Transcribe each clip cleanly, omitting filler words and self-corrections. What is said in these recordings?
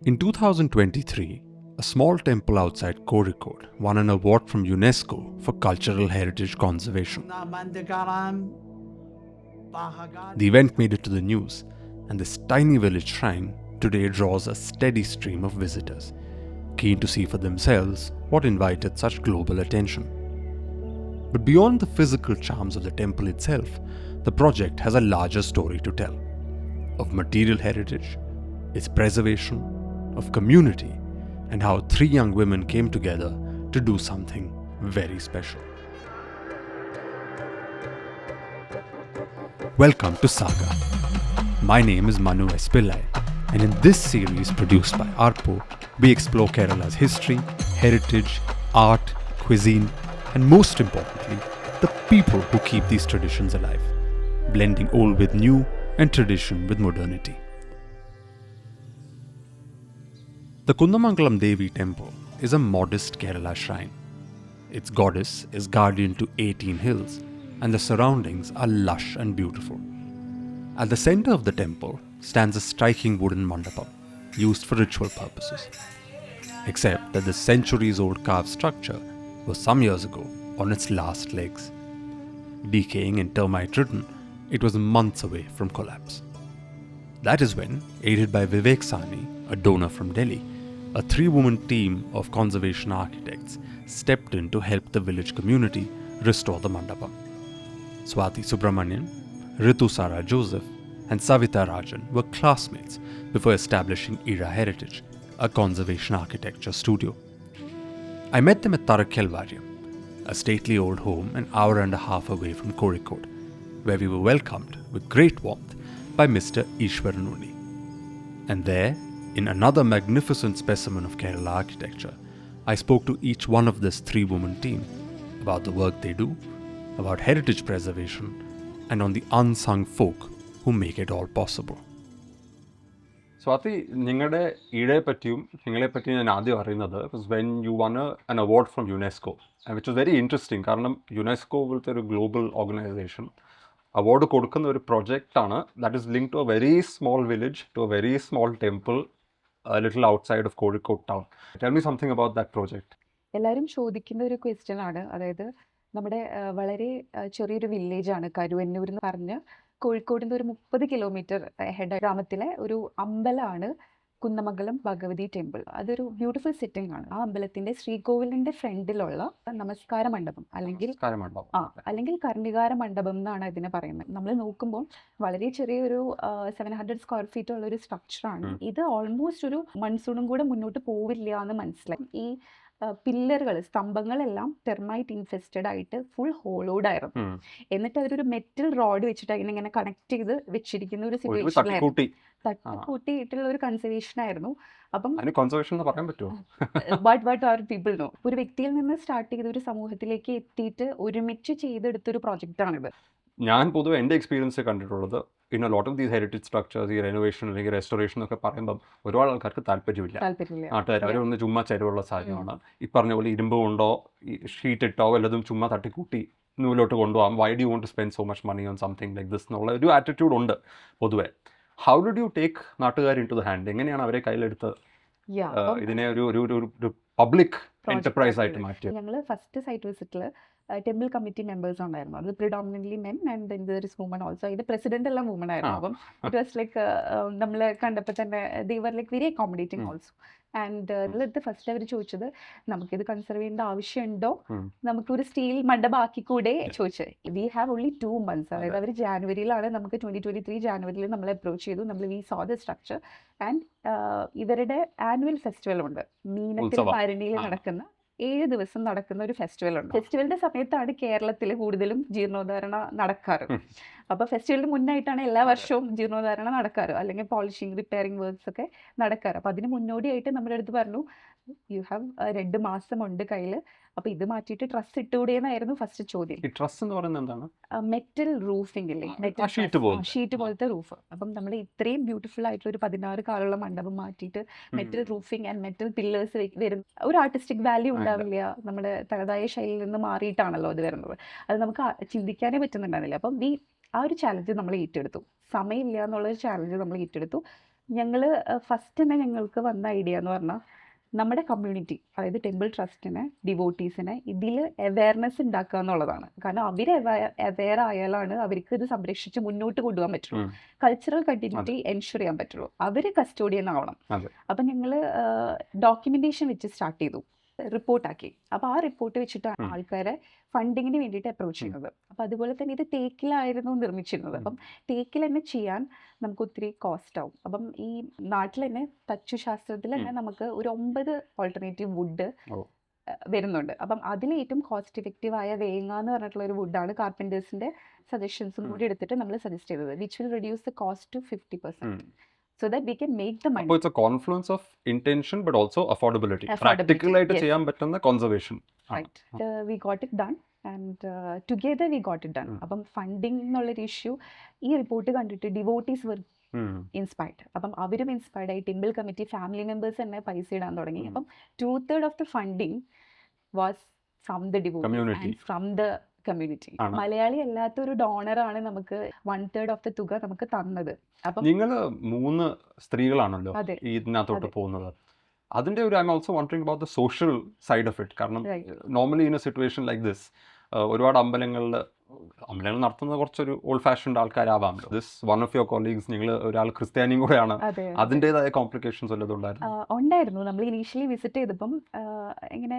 In 2023, a small temple outside Kozhikode won an award from UNESCO for cultural heritage conservation. The event made it to the news, and this tiny village shrine today draws a steady stream of visitors, keen to see for themselves what invited such global attention. But beyond the physical charms of the temple itself, the project has a larger story to tell of material heritage, its preservation, of community, and how three young women came together to do something very special. Welcome to Saga. My name is Manu S. Pillai, and in this series produced by Arpo, we explore Kerala's history, heritage, art, cuisine, and most importantly, the people who keep these traditions alive, blending old with new and tradition with modernity. The Kundamangalam Devi temple is a modest Kerala shrine. Its goddess is guardian to 18 hills, and the surroundings are lush and beautiful. At the center of the temple stands a striking wooden mandapam, used for ritual purposes. Except that the centuries-old carved structure was some years ago on its last legs. Decaying and termite-ridden, it was months away from collapse. That is when, aided by Vivek Sani, a donor from Delhi, a three-woman team of conservation architects stepped in to help the village community restore the mandapam. Swati Subramanian, Ritu Sara Joseph, and Savita Rajan were classmates before establishing Ira Heritage, a conservation architecture studio. I met them at Tarakkelvaryam, a stately old home an hour and a half away from Kozhikode, where we were welcomed with great warmth by Mr. Ishwaranuni. And there, in another magnificent specimen of Kerala architecture, I spoke to each one of this three-woman team about the work they do, about heritage preservation, and on the unsung folk who make it all possible. Swati, നിങ്ങളുടെ ഈടയെ പറ്റിയും നിങ്ങളെ പറ്റിയും ഞാൻ ആദ്യം അറിയുന്നത് when you won an award from UNESCO, which was very interesting കാരണം UNESCO പോലത്തെ ഒരു ഗ്ലോബൽ ഓർഗനൈസേഷൻ അവാർഡ് കൊടുക്കുന്ന ഒരു പ്രൊജക്റ്റാണ് that is link to a very small village to a very small temple little outside of Kozhikode town. Tell me something about that project. എല്ലാവരും ചോദിക്കുന്ന ഒരു question ആണ്. അതായത് നമ്മുടെ വളരെ ചെറിയൊരു വില്ലേജാണ് കരുവന്നൂർ എന്ന് പറഞ്ഞ് കോഴിക്കോടിൻ്റെ ഒരു 30 കിലോമീറ്റർ ഹെഡ് ഗ്രാമത്തിലെ ഒരു അമ്പലമാണ് കുന്നമംഗലം ഭഗവതി ടെമ്പിൾ. അതൊരു ബ്യൂട്ടിഫുൾ സെറ്റിംഗ് ആണ്. ആ അമ്പലത്തിന്റെ ശ്രീകോവിലിന്റെ ഫ്രണ്ടിലുള്ള നമസ്കാര മണ്ഡപം അല്ലെങ്കിൽ കർണികാര മണ്ഡപം എന്നാണ് ഇതിനെ പറയുന്നത്. നമ്മൾ നോക്കുമ്പോൾ വളരെ ചെറിയൊരു 700 സ്ക്വയർ ഫീറ്റ് ഉള്ള ഒരു സ്ട്രക്ചറാണ്. ഇത് ഓൾമോസ്റ്റ് ഒരു മൺസൂണും കൂടെ മുന്നോട്ട് പോവില്ല എന്ന് മനസ്സിലായി. ഈ പില്ലറുകൾ സ്തംഭങ്ങളെല്ലാം ടെർമൈറ്റ് ഇൻഫെസ്റ്റഡ് ആയിട്ട് ഫുൾ ഹോളോഡ് ആയിരുന്നു. എന്നിട്ട് അവരൊരു മെറ്റൽ റോഡ് വെച്ചിട്ട് അതിനെ കണക്ട് ചെയ്ത് വെച്ചിരിക്കുന്ന ഒരു സിറ്റുവേഷനിലായിരുന്നു. തട്ടിക്കൂട്ടിയിട്ടുള്ള ഒരു കൺസർവേഷൻ ആയിരുന്നു. അപ്പം ഒരു വ്യക്തിയിൽ നിന്ന് സ്റ്റാർട്ട് ചെയ്ത ഒരു സമൂഹത്തിലേക്ക് എത്തിയിട്ട് ഒരുമിച്ച് ചെയ്തെടുത്തൊരു പ്രോജക്റ്റാണിത്. ഞാൻ പൊതുവെ എൻ്റെ എക്സ്പീരിയൻസ് കണ്ടിട്ടുള്ളത് in a lot of these heritage structures ഈ റെനോവേഷൻ അല്ലെങ്കിൽ റെസ്റ്റോറേഷൻ ഒക്കെ പറയുമ്പം ഒരുപാട് ആൾക്കാർക്ക് താല്പര്യമില്ല. നാട്ടുകാർ അവരൊന്ന് ചുമ്മാ ചെലവുള്ള സാധനമാണ്. ഈ പറഞ്ഞ പോലെ ഇരുമ്പ് കൊണ്ടോ ഷീറ്റ് ഇട്ടോ വല്ലതും ചുമ്മാ തട്ടിക്കൂട്ടി നൂലോട്ട് കൊണ്ടുപോകാം. Why do you want to spend so much money on something like this എന്നുള്ള ഒരു ആറ്റിറ്റ്യൂഡ് ഉണ്ട് പൊതുവെ. ഹൗ ഡിഡ് യു ടേക്ക് നാട്ടുകാർ ഇൻ ടു ദ ഹാൻഡ്? എങ്ങനെയാണ് അവരെ കയ്യിലെടുത്ത് ഇതിനെ ഒരു പബ്ലിക് എന്റർപ്രൈസ് ആയിട്ട് മാറ്റിയത്? ഞങ്ങൾ ഫസ്റ്റ് സൈറ്റ് വിസിറ്റിൽ ടെമ്പിൾ കമ്മിറ്റി മെമ്പേഴ്സ് ഉണ്ടായിരുന്നു. അത് predominantly men and then there is women also. അതിന്റെ പ്രസിഡന്റ് എല്ലാം വുമൺ ആയിരുന്നു. അപ്പം ഇറ്റ് വാസ് ലൈക്ക് നമ്മൾ കണ്ടപ്പോൾ തന്നെ they were like very accommodating also. And ഇതിലെടുത്ത് ഫസ്റ്റ് അവർ ചോദിച്ചത് നമുക്കിത് കൺസർവ് ചെയ്യേണ്ട ആവശ്യമുണ്ടോ, നമുക്കൊരു സ്റ്റീൽ മണ്ഡപം ആക്കിക്കൂടെ ചോദിച്ചത്. We have only 2 months. അതായത് അവർ ജാനുവരിയിലാണ് നമുക്ക് 2023 ജാനുവരിയിൽ നമ്മളെ അപ്രോച്ച് ചെയ്തു. നമ്മൾ we saw the structure and ഇവരുടെ ആനുവൽ ഫെസ്റ്റിവൽ ഉണ്ട്. മീനത്തിൽ ഭരണിയിൽ നടക്കുന്ന 7 ദിവസം നടക്കുന്ന ഒരു ഫെസ്റ്റിവൽ ഉണ്ട്. ഫെസ്റ്റിവലിന്റെ സമയത്താണ് കേരളത്തിൽ കൂടുതലും ജീർണോദ്ധാരണ നടക്കാറ്. അപ്പോൾ ഫെസ്റ്റിവലിന് മുന്നായിട്ടാണ് എല്ലാ വർഷവും ജീർണോദ്ധാരണ നടക്കാറ്, അല്ലെങ്കിൽ പോളിഷിംഗ് റിപ്പയറിംഗ് വർക്ക്സ് ഒക്കെ നടക്കാറ്. അപ്പോൾ അതിന് മുന്നോടിയായിട്ട് നമ്മുടെ അടുത്ത് പറഞ്ഞു യു ഹാവ് 2 മാസം ഉണ്ട് കയ്യിൽ, അപ്പോൾ ഇത് മാറ്റിയിട്ട് ട്രസ് ഇട്ടുകൂടെയെന്നായിരുന്നു ഫസ്റ്റ് ചോദ്യം. ട്രസ് എന്ന് പറയുന്നത് എന്താണ്? മെറ്റൽ റൂഫിംഗ് ഇല്ലേ, മെറ്റൽ ഷീറ്റ് പോലത്തെ റൂഫ്. അപ്പം നമ്മൾ ഇത്രയും ബ്യൂട്ടിഫുൾ ആയിട്ടുള്ള ഒരു 16 കാലുള്ള മണ്ഡപം മാറ്റിയിട്ട് metal roofing and metal pillars വരുന്ന ഒരു ആർട്ടിസ്റ്റിക് വാല്യൂ ഉണ്ടാവില്ല. നമ്മുടെ തനതായ ശൈലിയിൽ നിന്ന് മാറിയിട്ടാണല്ലോ അത് വരുന്നത്. അത് നമുക്ക് ചിന്തിക്കാനേ പറ്റുന്നുണ്ടായിരുന്നില്ല. അപ്പം ആ ഒരു ചാലഞ്ച് നമ്മൾ ഏറ്റെടുത്തു. സമയമില്ല എന്നുള്ളൊരു ചാലഞ്ച് നമ്മൾ ഏറ്റെടുത്തു. ഞങ്ങൾ ഫസ്റ്റ് തന്നെ ഞങ്ങൾക്ക് വന്ന ഐഡിയ എന്ന് പറഞ്ഞാൽ നമ്മുടെ കമ്മ്യൂണിറ്റി, അതായത് ടെമ്പിൾ ട്രസ്റ്റിനെ, ഡിവോട്ടീസിനെ ഇതിൽ അവയർനെസ് ഉണ്ടാക്കുക എന്നുള്ളതാണ്. കാരണം അവർ അവെയർ ആയാലാണ് അവർക്ക് ഇത് സംരക്ഷിച്ച് മുന്നോട്ട് കൊണ്ടുപോകാൻ പറ്റുള്ളൂ, കൾച്ചറൽ കണ്ടിന്യൂറ്റി എൻഷുർ ചെയ്യാൻ പറ്റുള്ളൂ. അവർ കസ്റ്റോഡിയൻ ആവണം. അപ്പം ഞങ്ങൾ ഡോക്യുമെന്റേഷൻ വെച്ച് സ്റ്റാർട്ട് ചെയ്തു, റിപ്പോർട്ടാക്കി. അപ്പോൾ ആ റിപ്പോർട്ട് വെച്ചിട്ടാണ് ആൾക്കാരെ ഫണ്ടിങ്ങിന് വേണ്ടിയിട്ട് അപ്രോച്ച് ചെയ്യുന്നത്. അപ്പം അതുപോലെ തന്നെ ഇത് തേക്കിലായിരുന്നു നിർമ്മിച്ചിരുന്നത്. അപ്പം തേക്കിൽ തന്നെ ചെയ്യാൻ നമുക്ക് ഒത്തിരി കോസ്റ്റ് ആവും. അപ്പം ഈ നാട്ടിൽ തന്നെ തച്ചുശാസ്ത്രത്തിൽ തന്നെ നമുക്ക് ഒരു 9 ഓൾട്ടർനേറ്റീവ് വുഡ് വരുന്നുണ്ട്. അപ്പം അതിൽ ഏറ്റവും കോസ്റ്റ് ഇഫക്റ്റീവായ വേങ്ങ എന്ന് പറഞ്ഞിട്ടുള്ള ഒരു വുഡാണ് കാർപ്പൻറ്റേഴ്സിന്റെ സജഷൻസും കൂടി എടുത്തിട്ട് നമ്മൾ സജസ്റ്റ് ചെയ്തത്, which will reduce the cost to 50%. So that we can make the money. So it's a confluence of intention but also affordability. Practical ആയിട്ട് ചെയ്യാൻ പറ്റുന്ന conservation. Right. We got it done and together we got it done. അപ്പം funding എന്നുള്ളൊരു issue ഈ report കണ്ടിട്ട് devotees വർ inspired. അപ്പം അവരും inspired ആയി ടെമ്പിൾ കമ്മിറ്റി ഫാമിലി മെമ്പേഴ്സ് തന്നെ പൈസ ഇടാൻ തുടങ്ങി. അപ്പം 2/3 of the funding was from the devotees and from the community. Malayali അല്ലാത്ത ഒരു ഡോണറാണ് നമുക്ക് 1/3 ഓഫ് ദ തുക നമുക്ക് തന്നത്. അപ്പം നിങ്ങൾ 3 സ്ത്രീകളാണല്ലോ ഇതിനകത്തോട്ട് പോകുന്നത്. അതിന്റെ ഒരു I am also wondering about the social side of it. കാരണം normally in a situation like this ഒരുപാട് അമ്പലങ്ങൾ നടത്തുന്നത് കുറച്ചൊരു ഓൾഡ് ഫാഷൻഡ് ആൾക്കാരാവാമല്ലോ. This one of your colleagues, നിങ്ങൾ ഒരാൾ ക്രിസ്ത്യാനിയും കൂടെയാണ്, അതിൻ്റെതായ കോംപ്ലിക്കേഷൻസ് വല്ലതും ഉണ്ടായിരുന്നു. നമ്മൾ ഇനീഷ്യലി വിസിറ്റ് ചെയ്തപ്പം ഇങ്ങനെ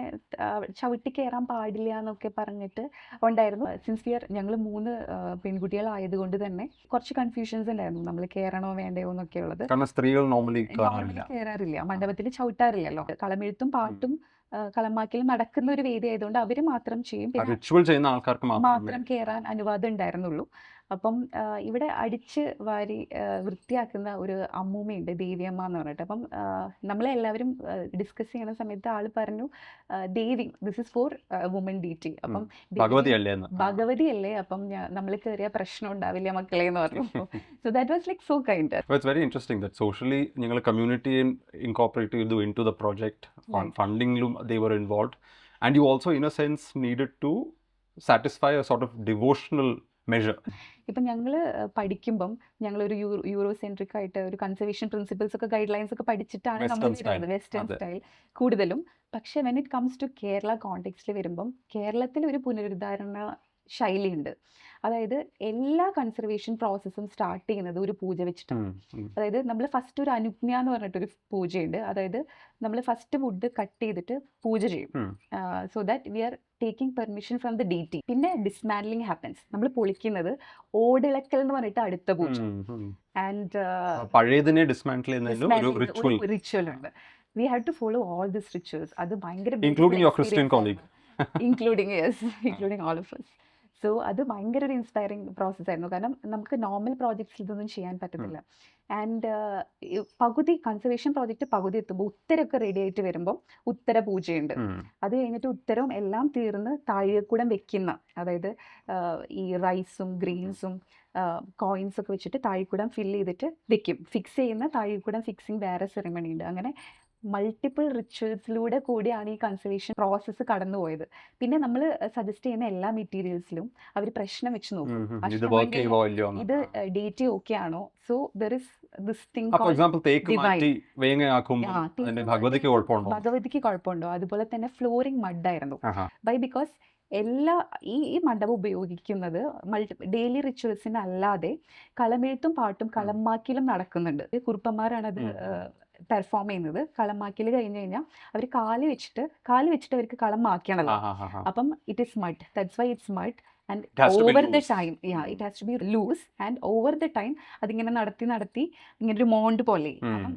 ചവിട്ടി കയറാൻ പാടില്ല എന്നൊക്കെ പറഞ്ഞിട്ട് ഉണ്ടായിരുന്നു. സിൻസ് വിയർ ഞങ്ങൾ 3 പെൺകുട്ടികളായതുകൊണ്ട് തന്നെ കുറച്ച് കൺഫ്യൂഷൻസ് ഉണ്ടായിരുന്നു, നമ്മൾ കയറണോ വേണ്ടയോ എന്നൊക്കെ ഉള്ളത്. കാരണം സ്ത്രീകൾ നോർമലി കയറാറില്ല, മണ്ഡപത്തിൽ ചവിട്ടാറില്ലല്ലോ. കളമെഴുത്തും പാട്ടും കളമാക്കിൽ നടക്കുന്ന ഒരു വേദി ആയതുകൊണ്ട് അവർ മാത്രം ചെയ്യും, റിച്വൽ ചെയ്യുന്ന ആൾക്കാർക്ക് മാത്രം കയറാൻ അനുവാദം ഉണ്ടായിരുന്നുള്ളൂ. അപ്പം ഇവിടെ അടിച്ച് വാരി വൃത്തിയാക്കുന്ന ഒരു അമ്മൂമ്മയുണ്ട്, ദേവിയമ്മ എന്ന് പറഞ്ഞിട്ട്. അപ്പം നമ്മളെല്ലാവരും ഡിസ്കസ് ചെയ്യുന്ന സമയത്ത് ആൾ പറഞ്ഞു, Devi, this is for woman deity. അപ്പം ഭഗവതി അല്ലേ, അപ്പം നമ്മൾ കയറിയ പ്രശ്നം ഉണ്ടാവില്ല മക്കളെ എന്ന് പറഞ്ഞു. So that was like so kind. It's very interesting that socially നിങ്ങൾ കമ്മ്യൂണിറ്റിയെ ഇൻകോർപ്പറേറ്റ് ചെയ്തു ഇൻ ടു ദ പ്രോജക്റ്റ്. ഫണ്ടിങ്ങിലും they were involved and you also in a sense needed to satisfy a sort of devotional measure. ഇപ്പം ഞങ്ങൾ പഠിക്കുമ്പം ഞങ്ങളൊരു Eurocentric ആയിട്ട് ഒരു കൺസർവേഷൻ പ്രിൻസിപ്പിൾസ് ഒക്കെ ഗൈഡ് ലൈൻസ് ഒക്കെ പഠിച്ചിട്ടാണ് നമ്മൾ വരുന്നത്, വെസ്റ്റേൺ സ്റ്റൈൽ കൂടുതലും. പക്ഷെ when it comes to Kerala കോണ്ടെക്സ്റ്റിൽ വരുമ്പം കേരളത്തിൽ ഒരു പുനരുദ്ധാരണ ശൈലിയുണ്ട്. അതായത് എല്ലാ കൺസർവേഷൻ പ്രോസസ്സും സ്റ്റാർട്ട് ചെയ്യുന്നത് ഒരു പൂജ വെച്ചിട്ടാണ്. അതായത് നമ്മൾ ഫസ്റ്റ് ഒരു അനുജ്ഞ എന്ന് പറഞ്ഞിട്ടൊരു പൂജയുണ്ട്. അതായത് നമ്മൾ ഫസ്റ്റ് വുഡ് കട്ട് ചെയ്തിട്ട് പൂജ ചെയ്യും, so that we are taking permission from the deity. പിന്നെ ഡിസ്മാൻഡ്ലിംഗ് ഹാപ്പൻസ്, നമ്മൾ പൊളിക്കുന്നത് ഓടിളക്കൽ എന്ന് പറഞ്ഞിട്ട് അടുത്ത പൂജ. ആൻഡ് പഴയതിനെ ഡിസ്മാൻഡിൽ ചെയ്യുന്ന ഒരു റിച്വൽ ഉണ്ട്. We have to follow all this rituals. അത് ഭയങ്കര including your Christian colleague, including all of us. So അത് ഭയങ്കര ഒരു ഇൻസ്പയറിംഗ് പ്രോസസ്സായിരുന്നു. കാരണം നമുക്ക് നോർമൽ പ്രോജക്ട്സിൽ ഇതൊന്നും ചെയ്യാൻ പറ്റത്തില്ല. ആൻഡ് പകുതി കൺസർവേഷൻ പ്രോജക്റ്റ് പകുതി എത്തുമ്പോൾ ഉത്തരമൊക്കെ റെഡി ആയിട്ട് വരുമ്പോൾ ഉത്തര പൂജയുണ്ട്. അത് കഴിഞ്ഞിട്ട് ഉത്തരവും എല്ലാം തീർന്ന് താഴികക്കുടം വെക്കുന്ന, അതായത് ഈ റൈസും ഗ്രീൻസും കോയിൻസ് ഒക്കെ വെച്ചിട്ട് താഴിക്കുടം ഫില്ല് ചെയ്തിട്ട് വെക്കും. ഫിക്സ് ചെയ്യുന്ന താഴിക്കുടം ഫിക്സിങ് വേറെ സെറിമണി ഉണ്ട്. അങ്ങനെ മൾട്ടിപ്പിൾ റിച്വൽസിലൂടെ കൂടിയാണ് ഈ കൺസർവേഷൻ പ്രോസസ്സ് കടന്നുപോയത്. പിന്നെ നമ്മൾ സജസ്റ്റ് ചെയ്യുന്ന എല്ലാ മെറ്റീരിയൽസിലും അവർ പ്രശ്നം വെച്ച് നോക്കും, ഇത് ഡേറ്റ് ഓക്കെ ആണോ. So there is this thing ഭഗവതിക്ക് കുഴപ്പമുണ്ടോ. അതുപോലെ തന്നെ ഫ്ലോറിംഗ് മഡായിരുന്നു. ബൈ ബിക്കോസ് എല്ലാ ഈ മണ്ഡപം ഉപയോഗിക്കുന്നത് ഡെയിലി റിച്വൽസിന് അല്ലാതെ കളമെഴുത്തും പാട്ടും കളമാക്കിലും നടക്കുന്നുണ്ട്. കുറുപ്പന്മാരാണത് പെർഫോം ചെയ്യുന്നത്. കളമാക്കിൽ കഴിഞ്ഞ് കഴിഞ്ഞാൽ അവർ കാല് വെച്ചിട്ട് അവർക്ക് കളം മാക്കണല്ലോ. അപ്പം it is mud, that's why it's mud. And over the time it has to be loose. And over the time അതിങ്ങനെ നടത്തി ഇങ്ങനെ ഒരു മോണ്ട് പോലെ. അപ്പം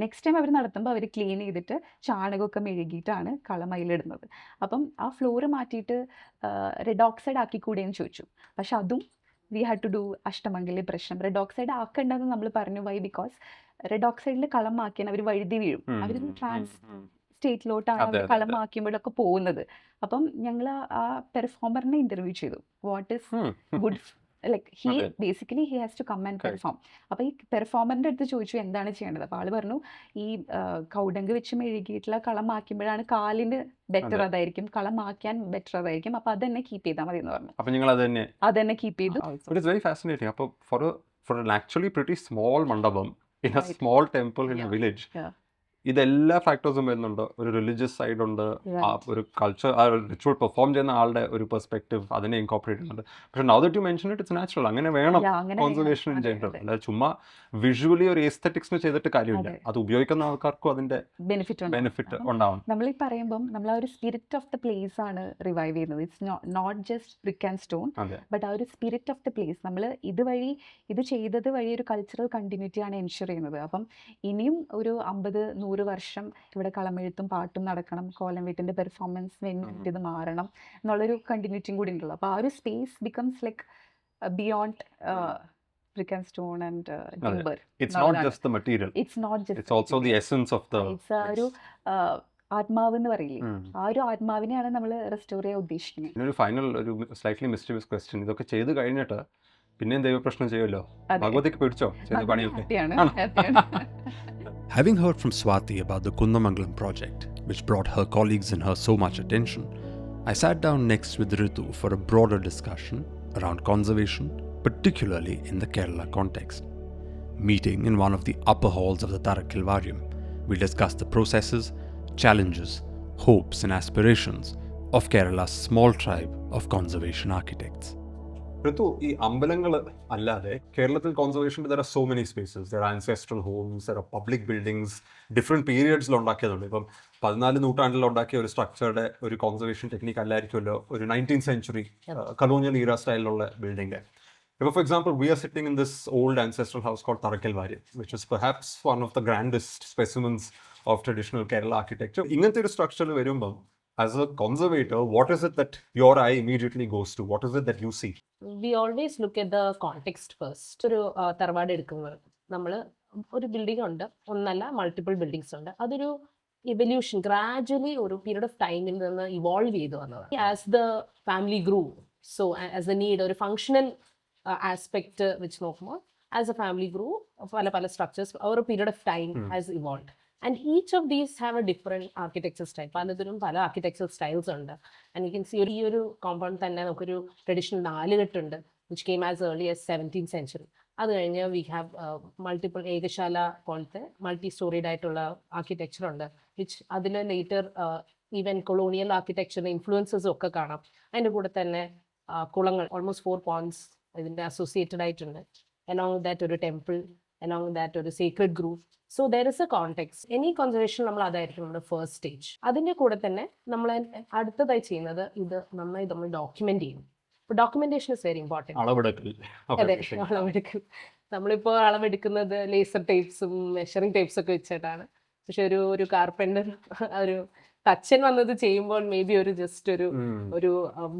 നെക്സ്റ്റ് ടൈം അവർ നടത്തുമ്പോൾ അവർ ക്ലീൻ ചെയ്തിട്ട് ചാണകമൊക്കെ മെഴുകിയിട്ടാണ് കളം അതിലിടുന്നത്. അപ്പം ആ ഫ്ലോറ് മാറ്റിയിട്ട് റെഡ് ഓക്സൈഡ് ആക്കിക്കൂടെയെന്ന് ചോദിച്ചു. പക്ഷെ അതും വി ഹാഡ് ടു ഡു അഷ്ടമംഗലി പ്രശ്നം. റെഡ് ഓക്സൈഡ് ആക്കേണ്ടതെന്ന് നമ്മൾ പറഞ്ഞു. വൈ ബിക്കോസ് റെഡ് ഓക്സൈഡിൽ കളം മാക്കിയാൽ അവർ വഴുതി വീഴും. അവർ ട്രാൻസ് സ്റ്റേറ്റിലോട്ടാണ് അവർ കളം മാക്കുമ്പോഴൊക്കെ പോകുന്നത്. അപ്പം ഞങ്ങൾ ആ പെർഫോമറിനെ ഇന്റർവ്യൂ ചെയ്തു. What is good, like he basically he has to come and perform. അപ്പോൾ ഈ പെർഫോമറിൻ്റെ അടുത്ത് ചോദിച്ചു എന്താണ് ചെയ്യേണ്ടത്. അപ്പോൾ ആൾ പറഞ്ഞു ഈ കൗഡങ്ക് വെച്ച് മെഴുകിയിട്ടുള്ള കളം മാക്കുമ്പോഴാണ് കാലിന് ബെറ്റർ അതായിരിക്കും, കളം മാക്കാൻ ബെറ്റർ അതായിരിക്കും. അപ്പോൾ അത് തന്നെ കീപ്പ് ചെയ്താൽ മതി എന്ന് പറഞ്ഞു. അപ്പോൾ നിങ്ങൾ അത് തന്നെ കീപ്പ് ചെയ്തു. It is very fascinating. അപ്പോൾ for an actually pretty small mandapam, in a small temple in a village. Yeah. ഇതെല്ലാ ഫാക്ടേഴ്സും വരുന്നുണ്ട്. ഒരു റിലീജിയസ് സൈഡ് ഉണ്ട്, ഒരു കൾച്ചർ, ആ റിച്വൽ പെർഫോം ചെയ്യുന്ന ആളുടെ ഒരു പെർസ്പെക്റ്റീവ് അതിനെ ഇൻകോപ്പറേറ്റ് ചെയ്യുന്നുണ്ട്. പക്ഷെ now that you mention it, it's natural. അങ്ങനെ വേണം കോൺസർവേഷൻ ഇൻ ജനറൽ. അല്ലാതെ ചുമ്മാ വിഷ്വലി ഒരു എസ്തെറ്റിക്സിന് ചെയ്തിട്ട് കാര്യമില്ല. അത് ഉപയോഗിക്കുന്ന ആൾക്കാർക്കും അതിന്റെ ബെനിഫിറ്റ് ഉണ്ടാവും. നമ്മൾ ഈ പറയുമ്പോൾ നമ്മൾ ആ ഒരു സ്പിരിറ്റ് ഓഫ് ദ പ്ലേസ് ആണ് റിവൈവ് ചെയ്യുന്നത്. It's not just brick and stone, but ആ ഒരു സ്പിരിറ്റ് ഓഫ് ദ പ്ലേസ് നമ്മൾ ഇത് ചെയ്തത് വഴി ഒരു കൾച്ചറൽ കണ്ടിന്യൂറ്റി ആണ് എൻഷുർ ചെയ്യുന്നത്. അപ്പം ഇനിയും ഒരു 50-100 വർഷം ഇവിടെ കളമെഴുത്തും പാട്ടും നടക്കണം, കോലം വീട്ടിൻ്റെ പെർഫോമൻസ് വേണ്ടിയിട്ട് ഇത് മാറണം എന്നുള്ളൊരു കണ്ടിന്യൂറ്റിയും കൂടി ഉണ്ടല്ലോ. അപ്പോൾ ആ ഒരു space becomes like beyond brick and stone and timber. It's not just the material. It's also the essence of the. It's a ഒരു ആത്മാവ് എന്ന് പറയില്ലേ, ആ ഒരു ആത്മാവിനെയാണ് നമ്മൾ റെസ്റ്റോർ ചെയ്യാൻ ഉദ്ദേശിക്കുന്നത്. ഒരു ഫൈനൽ ഒരു സ്ലൈറ്റ്ലി മിസ്റ്റീരിയസ് ക്വസ്റ്റ്യൻ. ഇതൊക്കെ ചെയ്ത് കഴിഞ്ഞിട്ട് പിന്നെയും ദൈവപ്രശ്നം ചെയ്യുമല്ലോ, ഭഗവതിക്ക് പിടിച്ചോ ചെയ്ത പണിയൊക്കെ? Having heard from Swati about the Kundamangalam project, which brought her colleagues and her so much attention, I sat down next with Ritu for a broader discussion around conservation, particularly in the Kerala context. Meeting in one of the upper halls of the Tarakkilvaryam, we discussed the processes, challenges, hopes and aspirations of Kerala's small tribe of conservation architects. ഋതു, ഈ അമ്പലങ്ങൾ അല്ലാതെ കേരളത്തിൽ conservation there are so many spaces. There are ancestral homes, there are public buildings, different പീരിയഡ്സിൽ ഉണ്ടാക്കിയതുണ്ട്. ഇപ്പം 14 നൂറ്റാണ്ടിൽ ഉണ്ടാക്കിയ ഒരു സ്ട്രക്ചറുടെ ഒരു കോൺസർവേഷൻ ടെക്നിക്ക് അല്ലായിരിക്കുമല്ലോ ഒരു 19th century colonial era സ്റ്റൈലിലുള്ള ബിൽഡിംഗ്. ഇപ്പോൾ for example we are sitting in this old ancestral house called Tarakkilvaryam, which is perhaps one of the grandest specimens of traditional Kerala architecture. ഇങ്ങനത്തെ ഒരു സ്ട്രക്ചറിൽ വരുമ്പം as a conservator, what is it that your eye immediately goes to? What is it that you see? We always look at the context first. ഒരു തറവാട് എടുക്കുന്നത് നമ്മൾ ഒരു building ഉണ്ട്, ഒന്നല്ല മൾട്ടിപ്പിൾ ബിൽഡിങ്സ് ഉണ്ട്. അതൊരു ഇവല്യൂഷൻ ഗ്രാജുവലി ഒരു പീരീഡ് ഓഫ് ടൈമിൽ നിന്ന് ഇവോൾവ് ചെയ്തു വന്നതാണ്. As the family grew, so as a need ഒരു ഫങ്ഷണൽ ആസ്പെക്ട് വെച്ച് നോക്കുമ്പോൾ ആസ് എ ഫാമിലി ഗ്രൂ പല പല structures over period of time has evolve. And each of these have a different architecture style. പലതിനും പല architectural styles ഉണ്ട്. And you can see ഈ ഒരു കോമ്പൗണ്ട് തന്നെ നമുക്കൊരു ട്രഡീഷണൽ 4 കെട്ടുണ്ട്, which came as early as 17th century. അത് കഴിഞ്ഞ് വി ഹാവ് മൾട്ടിപ്പിൾ ഏകശാല പോലത്തെ മൾട്ടി സ്റ്റോറീഡ് ആയിട്ടുള്ള ആർക്കിടെക്ചർ ഉണ്ട്, വിച്ച് അതിൽ ലേറ്റർ ഈവൻ കൊളോണിയൽ ആർക്കിടെക്ചറിൻ്റെ ഇൻഫ്ലുവൻസസും ഒക്കെ കാണാം. അതിൻ്റെ കൂടെ തന്നെ കുളങ്ങൾ, ഓൾമോസ്റ്റ് 4 ponds ഇതിൻ്റെ അസോസിയേറ്റഡ് ആയിട്ടുണ്ട്. along with that ഒരു ടെമ്പിൾ, along with that ഒരു secret grove. So there is A context. Any conservation നമ്മൾ അതായിരിക്കും നമ്മുടെ ഫസ്റ്റ് സ്റ്റേജ്. അതിൻ്റെ കൂടെ തന്നെ നമ്മൾ അടുത്തതായി ചെയ്യുന്നത് ഇത് നന്നായി നമ്മൾ ഡോക്യുമെന്റ് ചെയ്യും. അപ്പോൾ ഡോക്യുമെന്റേഷൻ ഇസ് വെരി ഇമ്പോർട്ടൻറ്റ്. അതെ, അളവെടുക്കൽ. നമ്മളിപ്പോൾ അളവെടുക്കുന്നത് ലേസർ ടേപ്സും മെഷറിംഗ് ടേപ്സും ഒക്കെ വെച്ചിട്ടാണ്. പക്ഷെ ഒരു കാർപ്പൻ്റർ ഒരു തച്ചൻ വന്നത് ചെയ്യുമ്പോൾ മേ ബി ഒരു ജസ്റ്റ് ഒരു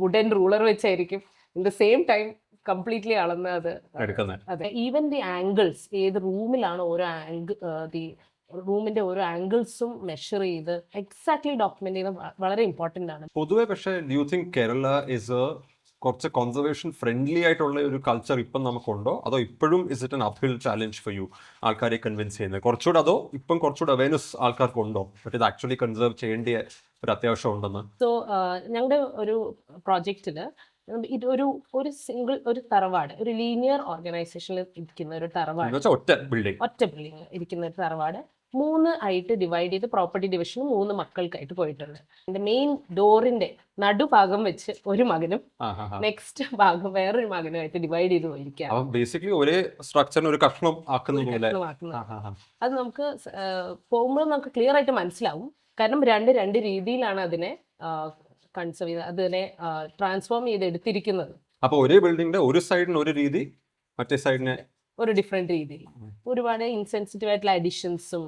വുഡൻ റൂളർ വെച്ചായിരിക്കും in the same time completely അളന്ന് അത്. അതെ, ഈവൻ ദി ആംഗിൾസ്, ഏത് റൂമിലാണ് ഓരോ റൂമിന്റെ ഓരോ ആംഗിൾസും മെഷർ ചെയ്ത് എക്സാക്ട്ലി ഡോക്യുമെന്റ് ചെയ്യുന്നത് വളരെ ഇമ്പോർട്ടന്റ് ആണ് പൊതുവെ. പക്ഷേ do you think Kerala is A കുറച്ച് കോൺസർവേഷൻ ഫ്രണ്ട്ലി ആയിട്ടുള്ള ഒരു കൾച്ചർ ഇപ്പം നമുക്കുണ്ടോ, അതോ ഇപ്പോഴും is it N അപ്ഹിൽ challenge for you ആൾക്കാരെ കൺവിൻസ് ചെയ്യുന്നത് കുറച്ചുകൂടെ, അതോ ഇപ്പം കുറച്ചുകൂടെ അവയർനെസ് ആൾക്കാർക്കുണ്ടോ ബട്ട് ഇത് ആക്ച്വലി കൺസേർവ് ചെയ്യേണ്ട ഒരു അത്യാവശ്യം ഉണ്ടെന്ന്? സോ ഞങ്ങളുടെ ഒരു പ്രോജക്റ്റില് ഒരു സിംഗിൾ ഒരു തറവാട്, ഒരു ലീനിയർ ഓർഗനൈസേഷനിൽ ഇരിക്കുന്ന ഒരു തറവാട്, ഒറ്റ ബിൽഡിംഗ് ഇരിക്കുന്ന ഒരു തറവാട് 3 ആയിട്ട് ഡിവൈഡ് ചെയ്ത് പ്രോപ്പർട്ടി ഡിവിഷൻ 3 മക്കൾക്കായിട്ട് പോയിട്ടുണ്ട്. എന്റെ മെയിൻ ഡോറിന്റെ നടുഭാഗം വെച്ച് ഒരു മകനും നെക്സ്റ്റ് ഭാഗം വേറൊരു മകനുമായിട്ട് ഡിവൈഡ് ചെയ്ത് പോയിരിക്കുകയാണ്. ബേസിക്കലി ഒരേ സ്ട്രക്ചറിന് ഒരു കഷ്ണം ആക്കുന്നത്. അത് നമുക്ക് പോകുമ്പോൾ നമുക്ക് ക്ലിയർ ആയിട്ട് മനസ്സിലാവും. കാരണം രണ്ട് രീതിയിലാണ് അതിനെ കൺസേർവ് ചെയ്ത് അതിനെ ട്രാൻസ്ഫോം ചെയ്ത് എടുത്തിരിക്കുന്നത്. അപ്പോൾ ഒരേ ബിൽഡിംഗിന്റെ ഒരു സൈഡിന് ഒരു രീതി, മറ്റേ സൈഡിന് ഒരു ഡിഫറെന്റ് രീതിയിൽ ഒരുപാട് ഇൻസെൻസിറ്റീവ് ആയിട്ടുള്ള അഡിഷൻസും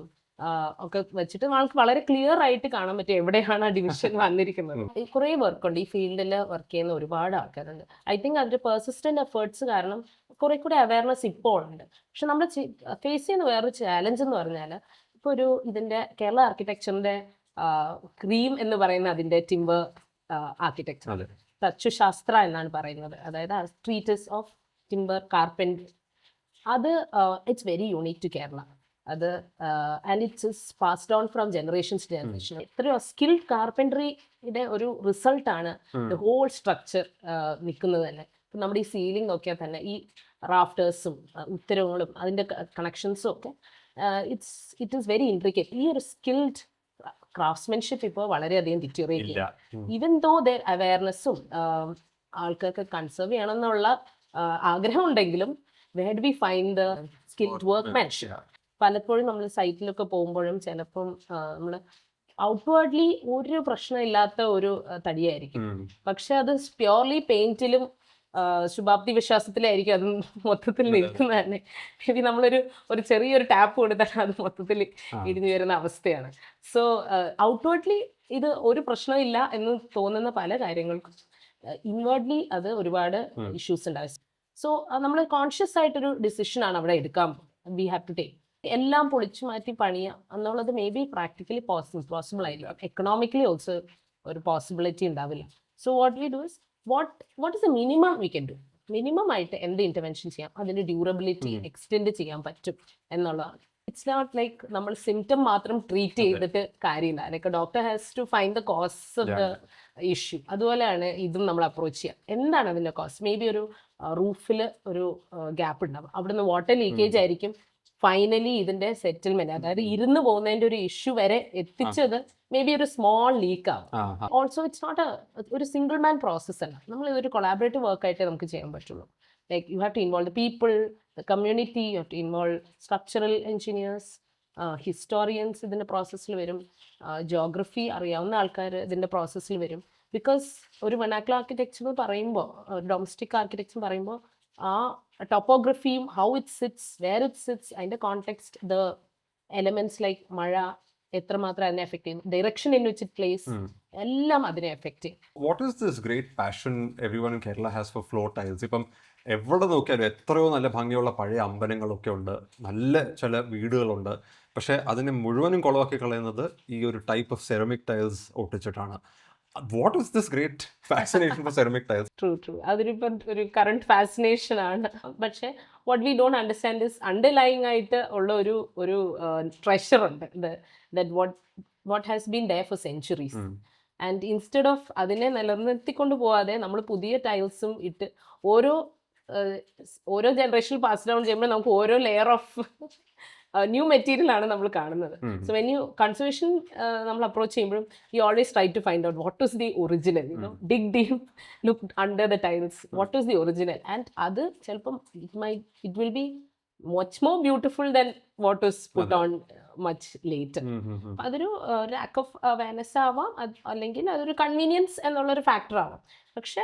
ഒക്കെ വെച്ചിട്ട് നമുക്ക് വളരെ ക്ലിയർ ആയിട്ട് കാണാൻ പറ്റും എവിടെയാണ് ആ ഡിവിഷൻ വന്നിരിക്കുന്നത്. കുറേ വർക്കുണ്ട് ഈ ഫീൽഡിൽ വർക്ക് ചെയ്യുന്ന ഒരുപാട് ആൾക്കാരുണ്ട്. ഐ തിങ്ക് അതിന്റെ പെർസിസ്റ്റന്റ് എഫേർട്സ് കാരണം കുറെ കൂടെ അവയർനെസ് ഇപ്പോൾ ഉണ്ട്. പക്ഷെ നമ്മൾ ഫേസ് ചെയ്യുന്ന വേറൊരു ചാലഞ്ച് എന്ന് പറഞ്ഞാൽ ഇപ്പോൾ ഇതിന്റെ കേരള ആർക്കിടെക്ചറിന്റെ ക്രീം എന്ന് പറയുന്ന അതിന്റെ ടിംബർ ആർക്കിടെക്ചർ, തച്ചുശാസ്ത്ര എന്നാണ് പറയുന്നത്, അതായത് ട്രീറ്റസ് ഓഫ് ടിംബർ കാർപ്പൻട്രി. അത് it's very unique to Kerala. അത് and it's passed on from generations to generation. എത്രയോ സ്കിൽഡ് കാർപ്പൻട്രിയുടെ ഒരു റിസൾട്ടാണ് ദ ഹോൾ സ്ട്രക്ചർ നിൽക്കുന്നത് തന്നെ. ഇപ്പം നമ്മുടെ ഈ സീലിംഗ് നോക്കിയാൽ തന്നെ ഈ റാഫ്റ്റേഴ്സും ഉത്തരങ്ങളും അതിൻ്റെ കണക്ഷൻസും ഒക്കെ ഇറ്റ് ഈസ് വെരി ഇൻട്രിക്കേറ്റ്. ഈ ഒരു സ്കിൽഡ് ക്രാഫ്റ്റ്സ്മാൻഷിപ്പ് ഇപ്പോൾ വളരെയധികം ഡിറ്റീറിയേറ്റ് ഇല്ല. ചെയ്യും. ഈവൻ ദോ ദർ അവയർനെസ്സും ആൾക്കാർക്ക് കൺസേർവ് ചെയ്യണമെന്നുള്ള ആഗ്രഹം ഉണ്ടെങ്കിലും where do we find the skilled workmanship? പലപ്പോഴും നമ്മൾ സൈറ്റിലൊക്കെ പോകുമ്പോഴും ചിലപ്പം നമ്മൾ ഔട്ട്വേർഡ്ലി ഒരു പ്രശ്നമില്ലാത്ത ഒരു തടിയായിരിക്കും, പക്ഷെ അത് പ്യോർലി പെയിന്റിലും ശുഭാപ്തി വിശ്വാസത്തിലായിരിക്കും അത് മൊത്തത്തിൽ നിൽക്കുന്നത് തന്നെ. മേ ബി നമ്മളൊരു ചെറിയൊരു ടാപ്പ് കൊടുത്താൽ അത് മൊത്തത്തിൽ ഇടിഞ്ഞു വരുന്ന അവസ്ഥയാണ്. സോ ഔട്ട്വേർഡ്ലി ഇത് ഒരു പ്രശ്നമില്ല എന്ന് തോന്നുന്ന പല കാര്യങ്ങൾക്കും ഇൻവേർഡ്ലി അത് ഒരുപാട് ഇഷ്യൂസ് ഉണ്ടാവും. സോ നമ്മൾ കോൺഷ്യസ് ആയിട്ടൊരു ഡിസിഷൻ ആണ് അവിടെ എടുക്കാൻ വി ഹാവ് ടു ടേക്ക്. എല്ലാം പൊളിച്ചു മാറ്റി പണിയുക എന്നുള്ളത് മേ ബി പ്രാക്ടിക്കലി പോസിബിൾ ആയിരിക്കും, എക്കണോമിക്കലി ഓൾസോ ഒരു പോസിബിലിറ്റി ഉണ്ടാവില്ല. So what we do is what is the minimum we can do? Minimum ആയിട്ട് എന്ത് ഇന്റർവെൻഷൻ ചെയ്യാം, അതിന്റെ ഡ്യൂറബിലിറ്റി എക്സ്റ്റെൻഡ് ചെയ്യാൻ പറ്റും എന്നുള്ളതാണ്. ഇറ്റ്സ് നോട്ട് ലൈക്ക് നമ്മൾ സിംറ്റം മാത്രം ട്രീറ്റ് ചെയ്തിട്ട് കാര്യമില്ല. Like doctor has to find the cause of the issue. അതുപോലെയാണ് ഇതും നമ്മൾ അപ്രോച്ച് ചെയ്യുക. എന്താണ് അതിന്റെ കോസ്? മേ ബി ഒരു റൂഫിൽ ഒരു ഗ്യാപ്പ് ഉണ്ടാവും, അവിടുന്ന് വാട്ടർ ലീക്കേജ് ആയിരിക്കും ഫൈനലി ഇതിന്റെ സെറ്റിൽമെന്റ്, അതായത് ഇരുന്ന് പോകുന്നതിന്റെ ഒരു ഇഷ്യൂ വരെ എത്തിച്ചത് മേ ബി ഒരു സ്മോൾ ലീക്ക് ആവും. ഓൾസോ ഇറ്റ്സ് നോട്ട് ഒരു സിംഗിൾ മാൻ പ്രോസസ് അല്ല, നമ്മൾ ഇതൊരു കൊളാബറേറ്റീവ് വർക്ക് ആയിട്ടേ നമുക്ക് ചെയ്യാൻ പറ്റുള്ളൂ. Like you have to involve the people, the community, you have to involve structural engineers, historians ഇതിന്റെ പ്രോസസ്സിൽ വരും, ജോഗ്രഫി അറിയാവുന്ന ആൾക്കാർ ഇതിന്റെ പ്രോസസ്സിൽ വരും. ബിക്കോസ് ഒരു വെർണാക്കുലർ ആർക്കിടെക്ചർ എന്ന് പറയുമ്പോൾ, ഡൊമസ്റ്റിക് ആർക്കിടെക്ചർ പറയുമ്പോൾ ആ ടോപ്പോഗ്രഫിയും how it sits, where it sits, അതിൻ്റെ കോണ്ടെക്സ്റ്റ്, ദ എലമെന്റ്സ് ലൈക്ക് മഴ എത്രമാത്രം അതിനെ എഫക്ട് ചെയ്യുന്നു, direction in which it places, എല്ലാം അതിനെ എഫക്ട് ചെയ്യും. What is this great passion everyone in Kerala has for floor tiles? ഇപ്പം എവിടെ നോക്കിയാലും എത്രയോ നല്ല ഭംഗിയുള്ള പഴയ അമ്പലങ്ങളൊക്കെ ഉണ്ട്, നല്ല ചില വീടുകളുണ്ട്, പക്ഷെ അതിനെ മുഴുവനും കുളവാക്കി കളയുന്നത് ഈ ഒരു ടൈപ്പ് ഓഫ് സെറമിക് ടൈൽസ് ഒട്ടിച്ചിട്ടാണ്. What is this great fascination for ceramic tiles? True. അതിനിപ്പം ഒരു കറണ്ട് ഫാസിനേഷൻ ആണ്. പക്ഷെ what we don't understand is underlying ആയിട്ട് ഉള്ള ഒരു ട്രഷർ ഉണ്ട്, that what has been there for centuries. And instead of അതിനെ നിലനിർത്തിക്കൊണ്ട് പോവാതെ നമ്മൾ പുതിയ ടൈൽസും ഇട്ട് ഓരോ ജനറേഷനിൽ പാസ് ഡൗൺ ചെയ്യുമ്പോൾ നമുക്ക് ഓരോ ലെയർ ഓഫ് ന്യൂ മെറ്റീരിയൽ ആണ് നമ്മൾ കാണുന്നത്. സോ വെൻ യു കൺസർവേഷൻ നമ്മൾ അപ്രോച്ച് ചെയ്യുമ്പോഴും you always try to find out what is the original, dig deep, look under the tiles, what is the original. And അത് ചിലപ്പം it will be much more beautiful than what is put on much later. അതൊരു lack of awareness ആവാം, അല്ലെങ്കിൽ അതൊരു convenience എന്നുള്ളൊരു factor ആവാം. പക്ഷെ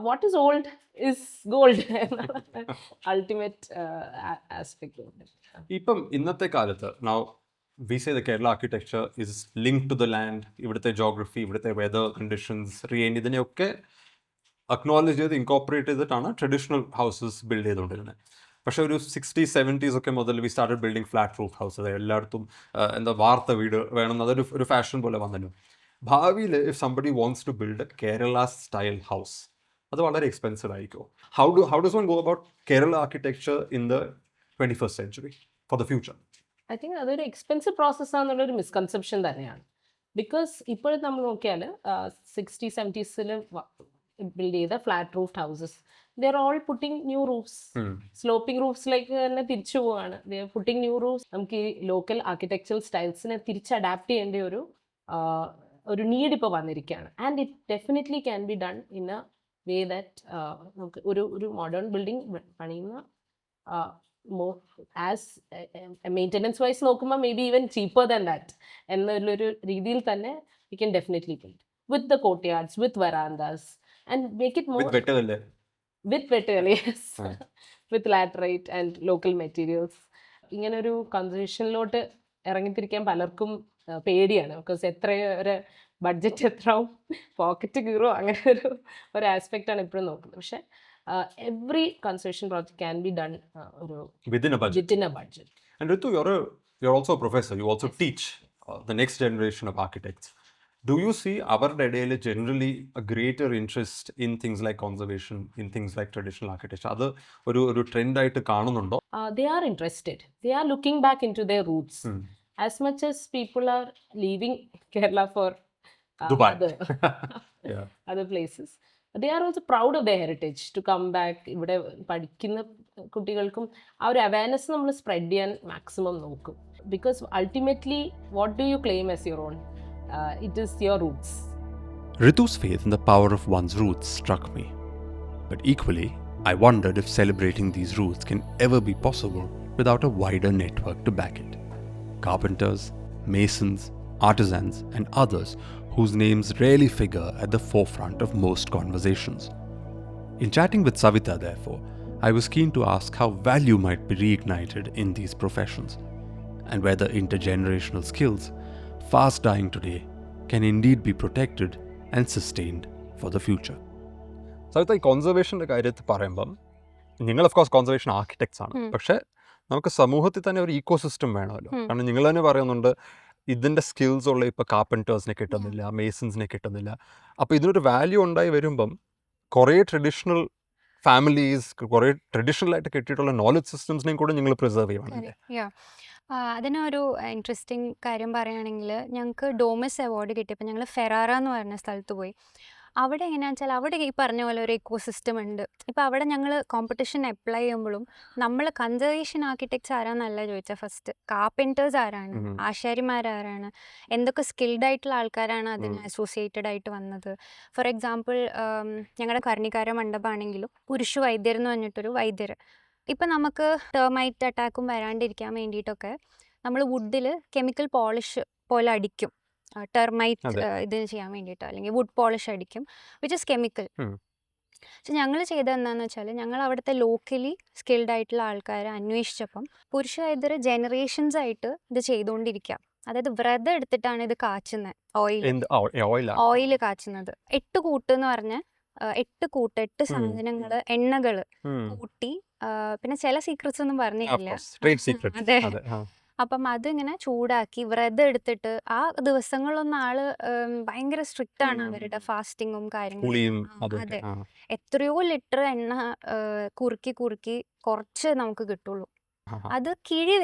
what is old is gold എന്നുള്ള അൾട്ടിമേറ്റ് ആസ്പെക്ട് ഉണ്ട്. ഇപ്പം ഇന്നത്തെ കാലത്ത് now we say the Kerala architecture is linked to the land, ഇവിടുത്തെ ജോഗ്രഫി, ഇവിടുത്തെ വെതർ കണ്ടീഷൻസ്, റെയിൻ, ഇതിനെയൊക്കെ അക്നോളജ് ചെയ്ത് ഇൻകോപ്പറേറ്റ് ചെയ്തിട്ടാണ് ട്രഡീഷണൽ ഹൗസസ് ബിൽഡ് ചെയ്തുകൊണ്ടിരുന്നത്. പക്ഷേ ഒരു 60s 70s ഒക്കെ മുതൽ we started building flat roof houses. എല്ലായിടത്തും എന്താ വാർത്ത വീട് വേണം, അതൊരു ഫാഷൻ പോലെ വന്നല്ലോ. ഭാവിയിൽ if somebody wants to build Kerala style house, അത് വളരെ എക്സ്പെൻസീവ് ആയിരിക്കും. How does one go about Kerala architecture in the 21st century for the future? I think അതൊരു എക്സ്പെൻസീവ് പ്രോസസ്സാണെന്നുള്ളൊരു മിസ്കൺസെപ്ഷൻ തന്നെയാണ്. ബിക്കോസ് ഇപ്പോൾ നമ്മൾ നോക്കിയാൽ 60s 70s ബിൽഡ് ചെയ്ത flat roofed houses, they are all putting new roofs, sloping റൂഫ്സിലേക്ക് തന്നെ തിരിച്ചു പോവുകയാണ്. They are putting new roofs. നമുക്ക് ഈ ലോക്കൽ ആർക്കിടെക്ചറൽ സ്റ്റൈൽസിനെ തിരിച്ച് അഡാപ്റ്റ് ചെയ്യേണ്ട ഒരു നീഡ് ഇപ്പോൾ വന്നിരിക്കുകയാണ്. And it definitely can be done in a way that നമുക്ക് ഒരു മോഡേൺ ബിൽഡിംഗ് പണിയുന്ന ആസ് മെയിൻ്റെനൻസ് വൈസ് നോക്കുമ്പോൾ may be even cheaper than that എന്നുള്ളൊരു രീതിയിൽ തന്നെ we can definitely build with the courtyards, with verandas, and make it more with വെട്ടുകല്ല്, yes, with laterite and local materials. ഇങ്ങനൊരു കൺസർവേഷനിലോട്ട് ഇറങ്ങിത്തിരിക്കാൻ പലർക്കും പേടിയാണ്. ബിക്കോസ് ഒരു ബഡ്ജറ്റ് എത്രയാവും, പോക്കറ്റ് കീറോ, അങ്ങനെ ഒരു ആസ്പെക്റ്റാണ് ഇപ്പോഴും നോക്കുന്നത്. പക്ഷെ every conservation project can be done within a budget. And Ritu, you're also a professor, you also teach the next generation of architects. Do you see our ഇടയിൽ generally a greater interest in things like conservation, in things like traditional architecture? അത് ഒരു trend ആയിട്ട് കാണുന്നുണ്ടോ? They are interested. They are looking back into their roots. As much as people are leaving Kerala for Dubai, other places. They are also proud of the heritage to come back. ഇവിടെ പഠിക്കുന്ന കുട്ടികൾക്കും ആ ഒരു awareness നമ്മൾ spread ചെയ്യാൻ maximum നോക്കും. Because ultimately what do you claim as your own? It is your Roots. Ritu's faith in the power of one's roots struck me. But equally, I wondered if celebrating these roots can ever be possible without a wider network to back it. Carpenters, masons, artisans, and others whose names rarely figure at the forefront of most conversations. In chatting with Savita, therefore, I was keen to ask how value might be reignited in these professions, and whether intergenerational skills, fast dying today, can indeed be protected and sustained for the future. Savitha, ഈ കോൺസർവേഷൻ്റെ കാര്യത്തിൽ പറയുമ്പം നിങ്ങൾ of course conservation architects ആണ്, പക്ഷേ നമുക്ക് സമൂഹത്തിൽ തന്നെ ഒരു ഈക്കോ സിസ്റ്റം വേണമല്ലോ. കാരണം നിങ്ങൾ തന്നെ പറയുന്നുണ്ട് ഇതിൻ്റെ സ്കിൽസ് ഉള്ള ഇപ്പോൾ കാർപ്പൻറ്റേഴ്സിനെ കിട്ടുന്നില്ല, മേസൺസിനെ കിട്ടുന്നില്ല. അപ്പോൾ ഇതിനൊരു വാല്യൂ ഉണ്ടായി വരുമ്പം കുറേ ട്രഡീഷണൽ ഫാമിലീസ്, കുറേ ട്രഡീഷണലായിട്ട് കിട്ടിയിട്ടുള്ള നോളജ് സിസ്റ്റംസിനെയും കൂടെ നിങ്ങൾ പ്രിസർവ് ചെയ്യണമല്ലേ? അതിനൊരു ഇൻട്രസ്റ്റിംഗ് കാര്യം പറയുകയാണെങ്കിൽ, ഞങ്ങൾക്ക് ഡോമസ് അവാർഡ് കിട്ടിയപ്പോൾ ഞങ്ങൾ ഫെറാറ എന്ന് പറഞ്ഞ സ്ഥലത്ത് പോയി. അവിടെ എങ്ങനെയാണെന്ന് വെച്ചാൽ അവിടെ ഈ പറഞ്ഞ പോലെ ഒരു ഇക്കോ സിസ്റ്റം ഉണ്ട്. ഇപ്പോൾ അവിടെ ഞങ്ങൾ കോമ്പറ്റീഷൻ അപ്ലൈ ചെയ്യുമ്പോഴും നമ്മൾ കൺസർവേഷൻ ആർക്കിടെക്ട്സ് ആരാന്നല്ല ചോദിച്ചാൽ ഫസ്റ്റ് കാർപ്പൻറ്റേഴ്സ് ആരാണ്, ആശാരിമാരാരാണ്, എന്തൊക്കെ സ്കിൽഡ് ആയിട്ടുള്ള ആൾക്കാരാണ് അതിന് അസോസിയേറ്റഡ് ആയിട്ട് വന്നത്. ഫോർ എക്സാമ്പിൾ, ഞങ്ങളുടെ കർണിക്കാര മണ്ഡപമാണെങ്കിലും പുരുഷ വൈദ്യർ എന്ന് പറഞ്ഞിട്ടൊരു വൈദ്യർ. ഇപ്പം നമുക്ക് ടെർമൈറ്റ് അറ്റാക്കും വരാണ്ടിരിക്കാൻ വേണ്ടിയിട്ടൊക്കെ നമ്മൾ വുഡിൽ കെമിക്കൽ പോളിഷ് പോലെ അടിക്കും, ടെർമൈറ്റ് ഇതിന് ചെയ്യാൻ വേണ്ടിയിട്ട്, അല്ലെങ്കിൽ വുഡ് പോളിഷ് അടിക്കും, വിച്ച് ഇസ് കെമിക്കൽ. പക്ഷെ ഞങ്ങൾ ചെയ്തത് എന്താണെന്ന് വെച്ചാൽ, ഞങ്ങൾ അവിടുത്തെ ലോക്കലി സ്കിൽഡ് ആയിട്ടുള്ള ആൾക്കാരെ അന്വേഷിച്ചപ്പം പുരുഷ വൈദ്യർ ജനറേഷൻസ് ആയിട്ട് ഇത് ചെയ്തുകൊണ്ടിരിക്കുക. അതായത് വ്രതം എടുത്തിട്ടാണ് ഇത് കാച്ചുന്നത്, ഓയിൽ കാച്ചുന്നത്. 8 കൂട്ട് എന്ന് പറഞ്ഞ 8 സാധനങ്ങൾ, എണ്ണകൾ കൂട്ടി, പിന്നെ ചില സീക്രട്സ് ഒന്നും പറഞ്ഞില്ല. അതെ. അപ്പം അതിങ്ങനെ ചൂടാക്കി വ്രതം എടുത്തിട്ട് ആ ദിവസങ്ങളിലൊന്നും ആള് ഭയങ്കര സ്ട്രിക്റ്റ് ആണ് അവരുടെ ഫാസ്റ്റിങ്ങും കാര്യങ്ങളും. അതെ, എത്രയോ ലിറ്റർ എണ്ണ കുറുക്കി കുറുക്കി കുറച്ച് നമുക്ക് കിട്ടുള്ളൂ. അത് കിഴി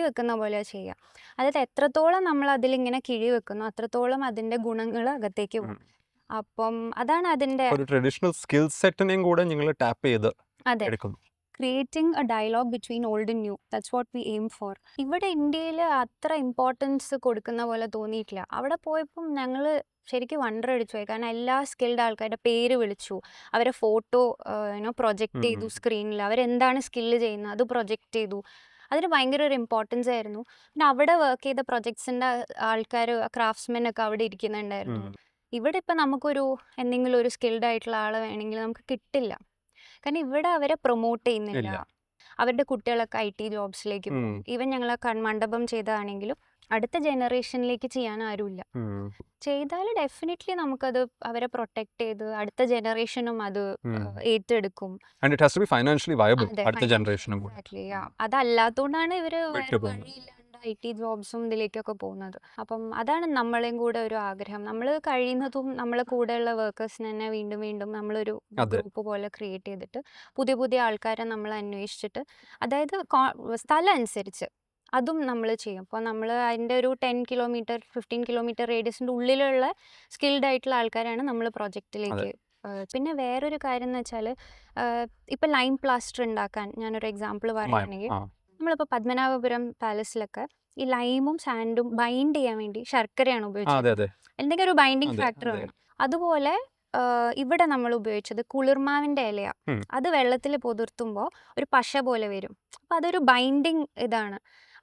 വെക്കുന്ന പോലെ ചെയ്യുക. അതായത് എത്രത്തോളം നമ്മൾ അതിലിങ്ങനെ കിഴി വെക്കുന്നു അത്രത്തോളം അതിന്റെ ഗുണങ്ങൾ അകത്തേക്ക് പോകും. അപ്പം അതാണ് അതിന്റെ ട്രഡീഷണൽ സ്കിൽ സെറ്റിനെയും കൂടെ നിങ്ങൾ ടാപ്പ് ചെയ്ത് അതെ, creating a dialogue between old and new. That's what we aim for. ഇവിടെ ഇന്ത്യയിൽ അത്ര ഇമ്പോർട്ടൻസ് കൊടുക്കുന്ന പോലെ തോന്നിയിട്ടില്ല. അവിടെ പോയപ്പം ഞങ്ങൾ ശരിക്കും വണ്ടർ അടിച്ചു പോയി. കാരണം എല്ലാ സ്കിൽഡ് ആൾക്കാരുടെ പേര് വിളിച്ചു, അവരെ ഫോട്ടോ പ്രൊജക്റ്റ് ചെയ്തു സ്ക്രീനിൽ, അവരെന്താണ് സ്കില്ല് ചെയ്യുന്നത് അത് പ്രൊജക്റ്റ് ചെയ്തു. അതിന് ഭയങ്കര ഒരു ഇമ്പോർട്ടൻസ് ആയിരുന്നു. പിന്നെ അവിടെ വർക്ക് ചെയ്ത പ്രൊജക്ട്സിൻ്റെ ആൾക്കാർ, ക്രാഫ്റ്റ്സ്മെൻ ഒക്കെ അവിടെ ഇരിക്കുന്നുണ്ടായിരുന്നു. ഇവിടെ ഇപ്പം നമുക്കൊരു എന്തെങ്കിലും ഒരു സ്കിൽഡ് ആയിട്ടുള്ള ആളെ വേണമെങ്കിൽ നമുക്ക് കിട്ടില്ല. കാരണം ഇവിടെ അവരെ പ്രൊമോട്ട് ചെയ്യുന്നില്ല. അവരുടെ കുട്ടികളൊക്കെ IT ജോബ്സിലേക്ക് പോകും. ഈവൻ ഞങ്ങൾ മണ്ഡപം ചെയ്തതാണെങ്കിലും അടുത്ത ജനറേഷനിലേക്ക് ചെയ്യാൻ ആരുമില്ല. ചെയ്താൽ ഡെഫിനറ്റ്ലി നമുക്കത് അവരെ പ്രൊട്ടക്ട് ചെയ്ത് അടുത്ത ജനറേഷനും അത് ഏറ്റെടുക്കും. അതല്ലാത്തതുകൊണ്ടാണ് ഇവര് വഴിയില്ലാണ്ട് IT ജോബ്സും ഇതിലേക്കൊക്കെ പോകുന്നത്. അപ്പം അതാണ് നമ്മളെയും കൂടെ ഒരു ആഗ്രഹം. നമ്മൾ കഴിയുന്നതും നമ്മളെ കൂടെയുള്ള വർക്കേഴ്സിന് തന്നെ വീണ്ടും വീണ്ടും നമ്മളൊരു ഗ്രൂപ്പ് പോലെ ക്രിയേറ്റ് ചെയ്തിട്ട് പുതിയ പുതിയ ആൾക്കാരെ നമ്മൾ അന്വേഷിച്ചിട്ട്, അതായത് സ്ഥലം അനുസരിച്ച് അതും നമ്മൾ ചെയ്യും. അപ്പോൾ നമ്മൾ അതിൻ്റെ ഒരു 10 കിലോമീറ്റർ 15 കിലോമീറ്റർ റേഡിയസിൻ്റെ ഉള്ളിലുള്ള സ്കിൽഡ് ആയിട്ടുള്ള ആൾക്കാരാണ് നമ്മൾ പ്രൊജക്റ്റിലേക്ക്. പിന്നെ വേറൊരു കാര്യം എന്ന് വെച്ചാൽ, ഇപ്പം ലൈം പ്ലാസ്റ്റർ ഉണ്ടാക്കാൻ ഞാനൊരു എക്സാമ്പിൾ പറയുകയാണെങ്കിൽ, നമ്മളിപ്പോൾ പത്മനാഭപുരം പാലസിലൊക്കെ ഈ ലൈമും സാൻഡും ബൈൻഡ് ചെയ്യാൻ വേണ്ടി ശർക്കരയാണ് ഉപയോഗിച്ചത്. എന്തെങ്കിലും ഒരു ബൈൻഡിങ് ഫാക്ടർ വേണം. അതുപോലെ ഇവിടെ നമ്മൾ ഉപയോഗിച്ചത് കുളിർമാവിൻ്റെ ഇലയാണ്. അത് വെള്ളത്തിൽ പൊതിർത്തുമ്പോൾ ഒരു പശ പോലെ വരും. അപ്പം അതൊരു ബൈൻഡിങ് ഇതാണ്.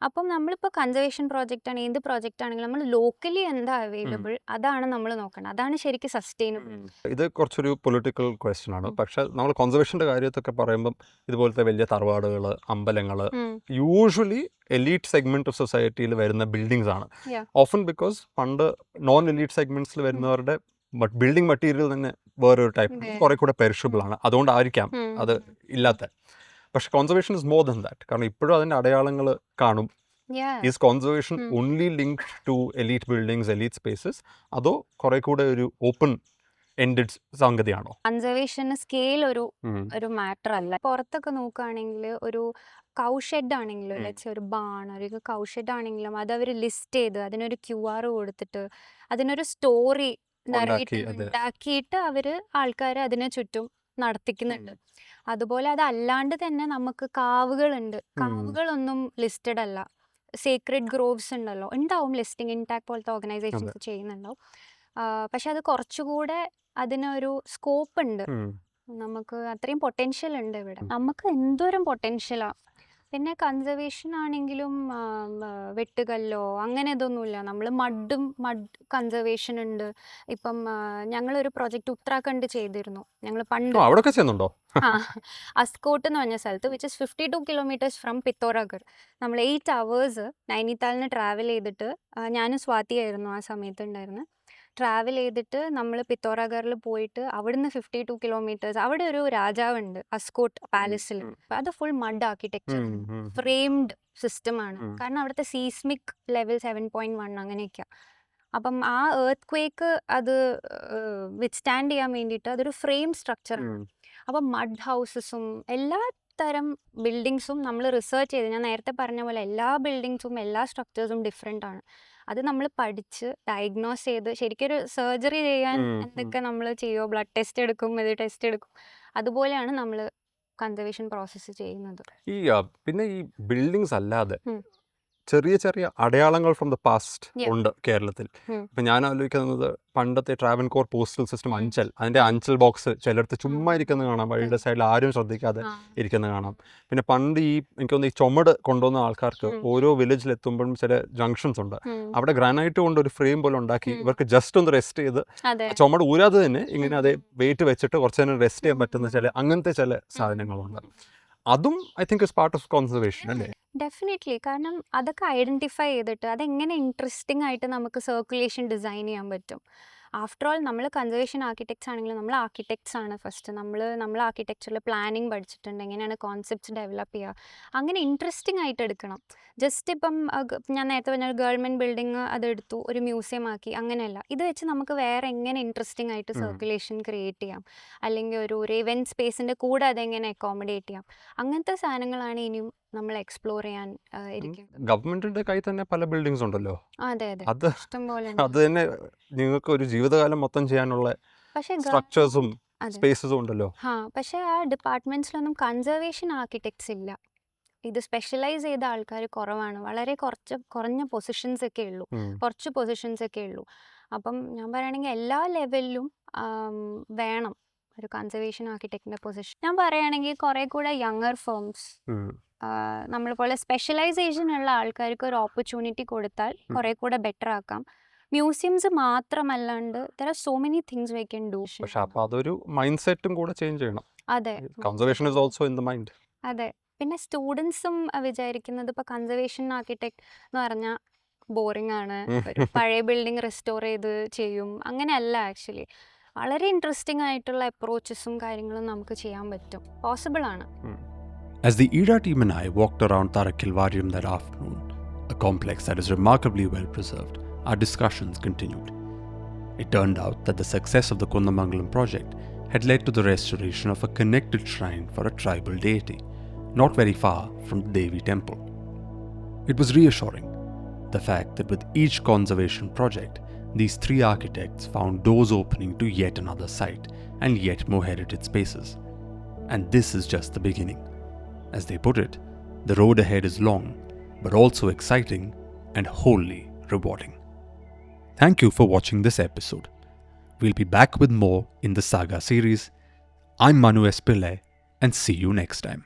അപ്പം നമ്മളിപ്പോൾ കൺസർവേഷൻ പ്രോജക്റ്റ് ആണ്, ഏത് പ്രോജക്റ്റ് ആണെങ്കിലും നമ്മൾ ലോക്കലി എന്താ അവൈലബിൾ അതാണ് നമ്മൾ നോക്കണം. അതാണ് ശരിക്കും സസ്റ്റൈനബിൾ. ഇത് കുറച്ചൊരു പൊളിറ്റിക്കൽ ക്വസ്റ്റ്യൻ ആണ്. പക്ഷെ നമ്മൾ കൺസർവേഷൻ്റെ കാര്യത്തൊക്കെ പറയുമ്പം ഇതുപോലത്തെ വലിയ തറവാടുകൾ, അമ്പലങ്ങൾ യൂഷ്വലി എലീറ്റ് സെഗ്മെന്റ് ഓഫ് സൊസൈറ്റിയിൽ വരുന്ന ബിൽഡിങ്സ് ആണ്. ഓഫൻ ബിക്കോസ് പണ്ട് നോൺ എലീറ്റ് സെഗ്മെന്റ്സിൽ വരുന്നവരുടെ ബിൽഡിംഗ് മെറ്റീരിയൽ തന്നെ വേറൊരു ടൈപ്പ്, കുറെ കൂടെ പെരിഷബിൾ ആണ്. അതുകൊണ്ടായിരിക്കാം അത് ഇല്ലാത്ത. പക്ഷെ conservation is more than that. കാരണം ഇപ്പോഴും അതിൻ്റെ അടയാളങ്ങൾ കാണും. Is conservation only linked to elite buildings, elite spaces, അതോ കുറെ കൂടെ ഒരു ഓപ്പൺ എൻഡഡ് സംഗതിയാണോ? കൺസർവേഷൻ സ്കെയിൽ ഒരു മാറ്റർ അല്ല. പുറത്തൊക്കെ നോക്കുകയാണെങ്കിൽ ഒരു കൗഷെഡ് ആണെങ്കിലും, ഒരു ബാൺ, ഒരു കൗഷെഡ് ആണെങ്കിലും അത് അവർ ലിസ്റ്റ് ചെയ്ത് അതിനൊരു QR കൊടുത്തിട്ട് അതിനൊരു സ്റ്റോറി നിറയിട്ട് അതെ. ഉണ്ടാക്കിയിട്ട് അവര് ആൾക്കാരെ അതിനെ ചുറ്റും നടത്തിക്കുന്നുണ്ട്. അതുപോലെ അതല്ലാണ്ട് തന്നെ നമുക്ക് കാവുകളുണ്ട്. കാവുകളൊന്നും ലിസ്റ്റഡ് അല്ല. സേക്രഡ് ഗ്രോവ്സ് ഉണ്ടല്ലോ, ഉണ്ടാവും ലിസ്റ്റിംഗ്, ഇൻടാക് പോലത്തെ ഓർഗനൈസേഷൻസ് ചെയ്യുന്നുണ്ടാവും. പക്ഷെ അത് കുറച്ചുകൂടെ അതിനൊരു സ്കോപ്പ് ഉണ്ട്. നമുക്ക് അത്രയും പൊട്ടൻഷ്യൽ ഉണ്ട് ഇവിടെ. നമുക്ക് എന്തോരം പൊട്ടൻഷ്യലാ. പിന്നെ കൺസർവേഷൻ ആണെങ്കിലും വെട്ടുകല്ലോ അങ്ങനെ ഇതൊന്നുമില്ല. നമ്മൾ മഡ് കൺസർവേഷൻ ഉണ്ട്. ഇപ്പം ഞങ്ങളൊരു പ്രോജക്റ്റ് ഉത്തരാഖണ്ഡ് ചെയ്തിരുന്നു. ഞങ്ങൾ പണ്ട് അവിടെയൊക്കെ ചെയ്യുന്നുണ്ടോ? അസ്കോട്ട് എന്ന് പറഞ്ഞ സ്ഥലത്ത്, വിച്ച് ഇസ് 52 കിലോമീറ്റേഴ്സ് ഫ്രം പിത്തോറാഗർ. നമ്മൾ 8 hours നൈനിതാലിന് ട്രാവൽ ചെയ്തിട്ട്, ഞാനും സ്വാതിയായിരുന്നു ആ സമയത്ത് ഉണ്ടായിരുന്നത്. ട്രാവൽ ചെയ്തിട്ട് നമ്മൾ പിത്തോറാഗറിൽ പോയിട്ട് അവിടുന്ന് 52 കിലോമീറ്റേഴ്സ്, അവിടെ ഒരു രാജാവുണ്ട് അസ്കോട്ട് പാലസിൽ. അത് ഫുൾ മഡ് ആർക്കിടെക്ചർ, ഫ്രെയിംഡ് സിസ്റ്റമാണ്. കാരണം അവിടുത്തെ സീസ്മിക് ലെവൽ 7.1 അങ്ങനെയൊക്കെയാണ്. അപ്പം ആ എർത്ത് ക്വേക്ക് അത് വിത്ത്സ്റ്റാൻഡ് ചെയ്യാൻ വേണ്ടിയിട്ട് അതൊരു ഫ്രെയിം സ്ട്രക്ചറാണ്. അപ്പം മഡ് ഹൗസസും എല്ലാ തരം ബിൽഡിങ്സും നമ്മൾ റിസർച്ച് ചെയ്ത്, ഞാൻ നേരത്തെ പറഞ്ഞ പോലെ എല്ലാ ബിൽഡിങ്സും എല്ലാ സ്ട്രക്ചേഴ്സും ഡിഫറെൻ്റ് ആണ്. അത് നമ്മൾ പഠിച്ച് ഡയഗ്നോസ് ചെയ്ത് ശരിക്കൊരു സർജറി ചെയ്യാൻ എന്തൊക്കെ നമ്മൾ ചെയ്യുമോ, ബ്ലഡ് ടെസ്റ്റ് എടുക്കും, ഇത് ടെസ്റ്റ് എടുക്കും, അതുപോലെയാണ് നമ്മൾ കൺസർവേഷൻ പ്രോസസ്സ് ചെയ്യുന്നത്. പിന്നെ ഈ ബിൽഡിങ്സ് അല്ലാതെ ചെറിയ ചെറിയ അടയാളങ്ങൾ ഫ്രം ദ പാസ്റ്റ് ഉണ്ട് കേരളത്തിൽ. ഇപ്പം ഞാൻ ആലോചിക്കുന്നത് പണ്ടത്തെ ട്രാവൻകോർ പോസ്റ്റൽ സിസ്റ്റം അഞ്ചൽ, അതിൻ്റെ അഞ്ചൽ ബോക്സ് ചിലടത്ത് ചുമ്മാ ഇരിക്കുന്നത് കാണാം, വഴിയുടെ സൈഡിൽ ആരും ശ്രദ്ധിക്കാതെ ഇരിക്കുന്നത് കാണാം. പിന്നെ പണ്ട് എനിക്ക് തോന്നുന്നു ഈ ചുമട് കൊണ്ടുവന്ന ആൾക്കാർക്ക് ഓരോ വില്ലേജിലെത്തുമ്പോഴും ചില ജംഗ്ഷൻസ് ഉണ്ട്, അവിടെ ഗ്രാനൈറ്റ് കൊണ്ട് ഒരു ഫ്രെയിം പോലെ ഉണ്ടാക്കി ഇവർക്ക് ജസ്റ്റ് ഒന്ന് റെസ്റ്റ് ചെയ്ത് ചുമട് ഊരാതെ തന്നെ ഇങ്ങനെ അതേ വെയിറ്റ് വെച്ചിട്ട് കുറച്ച് നേരം റെസ്റ്റ് ചെയ്യാൻ പറ്റുന്ന അങ്ങനത്തെ ചില സാധനങ്ങളുണ്ട്. അതും I think is part of conservation അല്ലേ? ഡെഫിനറ്റ്ലി. കാരണം അതൊക്കെ ഐഡൻറ്റിഫൈ ചെയ്തിട്ട് അതെങ്ങനെ ഇൻട്രസ്റ്റിംഗ് ആയിട്ട് നമുക്ക് സർക്കുലേഷൻ ഡിസൈൻ ചെയ്യാൻ പറ്റും. ആഫ്റ്റർ ഓൾ നമ്മൾ കൺസർവേഷൻ ആർക്കിടെക്ട്സ് ആണെങ്കിലും നമ്മൾ ആർക്കിടെക്ട്സ് ആണ് ഫസ്റ്റ്. നമ്മൾ ആർക്കിടെക്ചറിൽ പ്ലാനിങ് പഠിച്ചിട്ടുണ്ട്, എങ്ങനെയാണ് കോൺസെപ്റ്റ്സ് ഡെവലപ്പ് ചെയ്യുക, അങ്ങനെ ഇൻട്രസ്റ്റിംഗ് ആയിട്ട് എടുക്കണം. ജസ്റ്റ് ഇപ്പം ഞാൻ നേരത്തെ പറഞ്ഞ ഗവൺമെൻറ് ബിൽഡിങ് അതെടുത്തു ഒരു മ്യൂസിയം ആക്കി, അങ്ങനെയല്ല. ഇത് വെച്ച് നമുക്ക് വേറെ എങ്ങനെ ഇൻട്രസ്റ്റിംഗ് ആയിട്ട് സർക്കുലേഷൻ ക്രിയേറ്റ് ചെയ്യാം, അല്ലെങ്കിൽ ഒരു ഇവൻറ്റ് സ്പേസിൻ്റെ കൂടെ അതെങ്ങനെ അക്കോമഡേറ്റ് ചെയ്യാം, അങ്ങനത്തെ സാധനങ്ങളാണ് ഇനിയും നമ്മൾ എക്സ്പ്ലോർ ചെയ്യാൻ ഇരിക്കുന്നത്. ഗവൺമെന്റിന്റെ കയ്യിൽ തന്നെ പല ബിൽഡിങ്സ് ഉണ്ടല്ലോ. അതെ അതെ, അത് ഇഷ്ടംപോലെ അത് തന്നെ നിങ്ങൾക്ക് ഒരു ജീവിതകാലം മൊത്തം ചെയ്യാനുള്ള സ്ട്രക്ചേഴ്സും സ്പേസസും ഉണ്ടല്ലോ. പക്ഷെ ആ ഡിപ്പാർട്ട്മെന്റ്സിലൊന്നും കൺസർവേഷൻ ആർക്കിടെക്ട്സ് ഇല്ല. ഇത് സ്പെഷ്യലൈസ് ചെയ്ത ആൾക്കാർ കുറവാണ്. വളരെ കുറഞ്ഞ പൊസിഷൻസ് ഒക്കെ ഉള്ളൂ, കുറച്ച് പൊസിഷൻസ് ഒക്കെ ഉള്ളൂ. അപ്പം ഞാൻ പറയുകയാണെങ്കിൽ എല്ലാ ലെവലിലും വേണം ഒരു കൺസർവേഷൻ ആർക്കിടെക്റ്റിന്റെ പൊസിഷൻ. ഞാൻ പറയുകയാണെങ്കിൽ കുറെ കൂടെ യങ്ങർ ഫേംസ്, നമ്മളെ പോലെ സ്പെഷ്യലൈസേഷൻ ഉള്ള ആൾക്കാർക്ക് ഒരു ഓപ്പർച്യൂണിറ്റി കൊടുത്താൽ കുറെ കൂടെ ബെറ്റർ ആക്കാം. മ്യൂസിയംസ് മാത്രമല്ലാണ്ട് there are so many things we can do. പക്ഷെ അപ്പോൾ അതൊരു മൈൻഡ് സെറ്റും കൂടെ ചേഞ്ച് ചെയ്യണം. അതെ, conservation is also in the mind. അതെ. പിന്നെ സ്റ്റുഡൻസും വിചാരിക്കുന്നത് ഇപ്പോൾ കൺസർവേഷൻ ആർക്കിടെക്ട് എന്ന് പറഞ്ഞാൽ ബോറിംഗ് ആണ്, ഒരു പഴയ ബിൽഡിംഗ് റെസ്റ്റോർ ചെയ്യും, അങ്ങനെയല്ല. ആക്ച്വലി വളരെ ഇൻട്രസ്റ്റിംഗ് ആയിട്ടുള്ള അപ്രോച്ചസും കാര്യങ്ങളും നമുക്ക് ചെയ്യാൻ പറ്റും, പോസിബിൾ ആണ്. As the ERA team and I walked around Tarakkilvarium that afternoon, a complex that is remarkably well preserved, our discussions continued. It turned out that the success of the Kundamangalam project had led to the restoration of a connected shrine for a tribal deity, not very far from the Devi temple. It was reassuring, the fact that with each conservation project, these three architects found doors opening to yet another site and yet more heritage spaces. And this is just the beginning. As they put it, the road ahead is long, but also exciting and wholly rewarding. Thank you for watching this episode. We'll be back with more in the Saga series. I'm Manu S. Pillai, and see you next time.